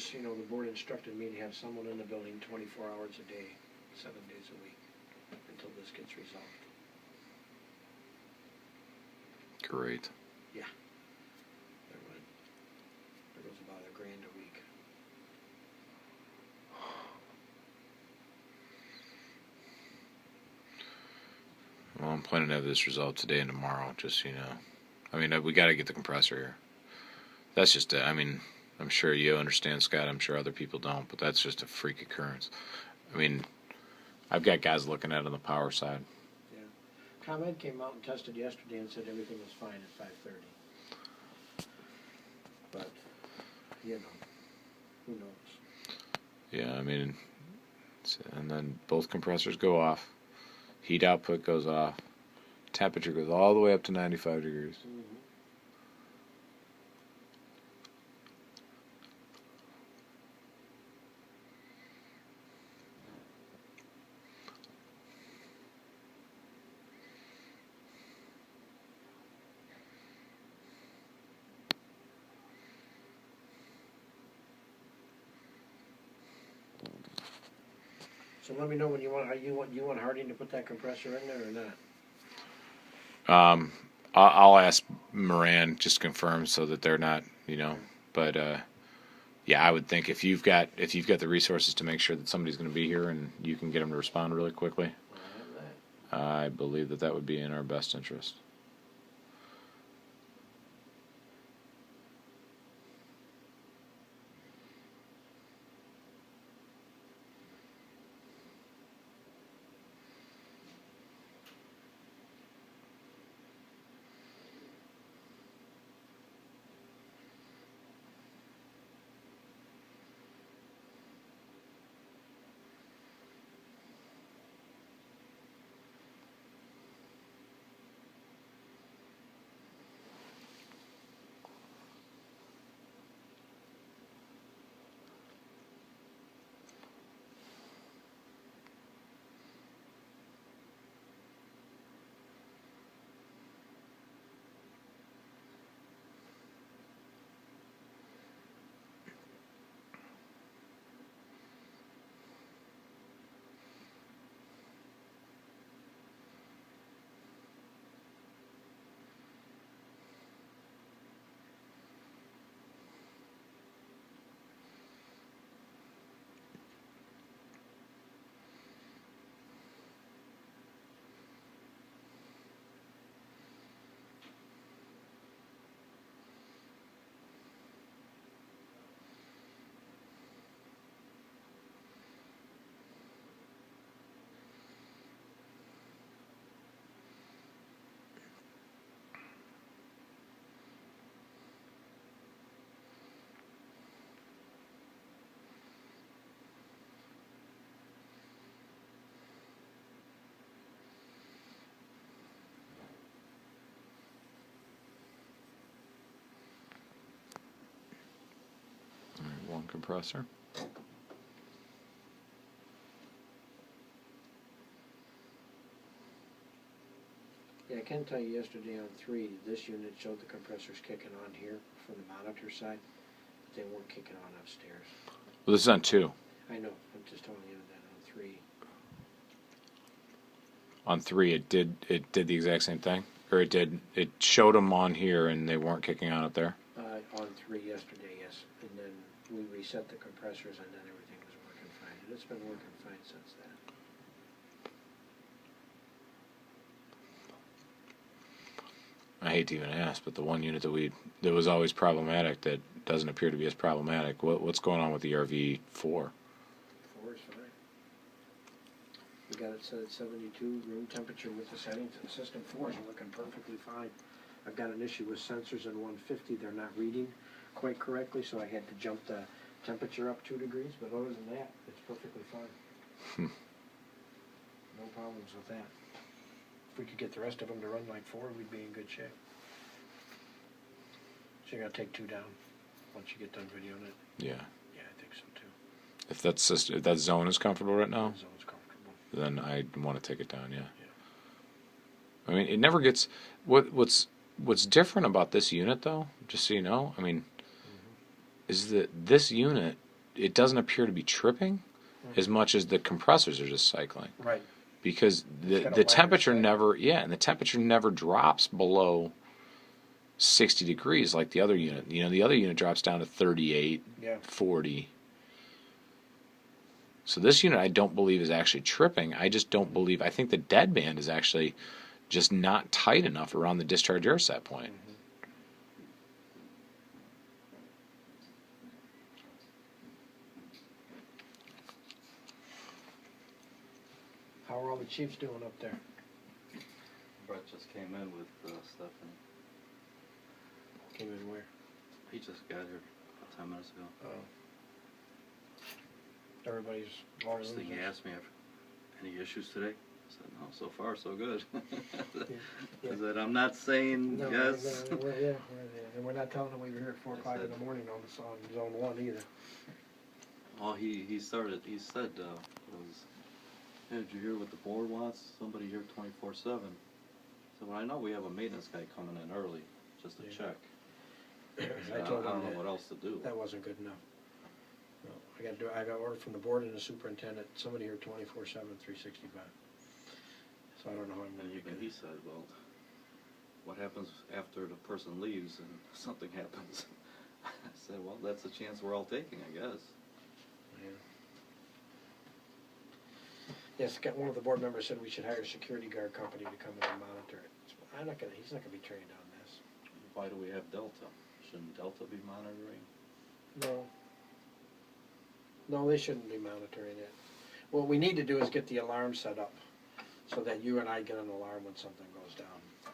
course, you know, the board instructed me to have someone in the building 24 hours a day, 7 days a week, until this gets resolved. Great. Yeah. There was about $1,000 a week. Well, I'm planning to have this resolved today and tomorrow, just so you know. I mean, we got to get the compressor here. That's just, I mean, I'm sure you understand, Scott. I'm sure other people don't, but that's just a freak occurrence. I mean, I've got guys looking at it on the power side. Yeah. ComEd came out and tested yesterday and said everything was fine at 5:30. But, you know, who knows? Yeah, I mean, and then both compressors go off. Heat output goes off. Temperature goes all the way up to 95 degrees. Mm-hmm. So let me know when you want Harding to put that compressor in there or not. I'll ask Moran just to confirm so that they're not, you know. But yeah, I would think if you've got the resources to make sure that somebody's going to be here and you can get them to respond really quickly, I believe that would be in our best interest. All right, one compressor. Yeah, I can tell you yesterday on 3, this unit showed the compressors kicking on here from the monitor side, but they weren't kicking on upstairs. Well, this is on 2. I know, I'm just telling you that on 3. On 3, it did the exact same thing, or it showed them on here and they weren't kicking on up there. On 3 yesterday, yes, and then we reset the compressors and then everything was working fine, and it's been working fine since then. I hate to even ask, but the one unit that was always problematic that doesn't appear to be as problematic. What's going on with the ERV 4? 4 is fine. We got it set at 72 room temperature with the settings, and system 4 is working perfectly fine. I've got an issue with sensors in 150. They're not reading quite correctly, so I had to jump the temperature up 2 degrees, but other than that, it's perfectly fine. No problems with that. If we could get the rest of them to run like 4, we'd be in good shape. So you're going to take 2 down once you get done videoing it? Yeah. Yeah, I think so too. If that zone is comfortable right now, The zone's comfortable. then I want to take it down, yeah. Yeah. I mean, it never gets... What's different about this unit, though, just so you know, I mean, is that this unit it doesn't appear to be tripping as much as the compressors are just cycling. Right. Because It's got a the wider temperature cycle. never, yeah, and the temperature never drops below 60 degrees like the other unit. You know, the other unit drops down to 38, Yeah. 40. So this unit I don't believe is actually tripping. I just don't believe, I think the deadband is actually just not tight enough around the discharge air set point. How are all the chiefs doing up there? Brett just came in with Stephanie. Came in where? He just got here 10 minutes ago. Oh. Everybody's First thing he asked me, any issues today? I said, no, so far so good. Yeah. I said, I'm not saying No, yes. and we're not telling them we were here at 4 o'clock in the morning on zone 1 either. Well, he said, hey, did you hear what the board wants? Somebody here 24/7. So well, I know we have a maintenance guy coming in early just to check. I told don't him know what else to do. that wasn't good enough. No, I got order from the board and the superintendent, somebody here 24/7, 365. So I don't know how I'm And gonna do he said, well, what happens after the person leaves and something happens? I said, well, that's a chance we're all taking, I guess. Yeah. Yes, one of the board members said we should hire a security guard company to come in and monitor it. He's not gonna be trained on this. Why do we have Delta? Shouldn't Delta be monitoring? No. No, they shouldn't be monitoring it. What we need to do is get the alarm set up so that you and I get an alarm when something goes down.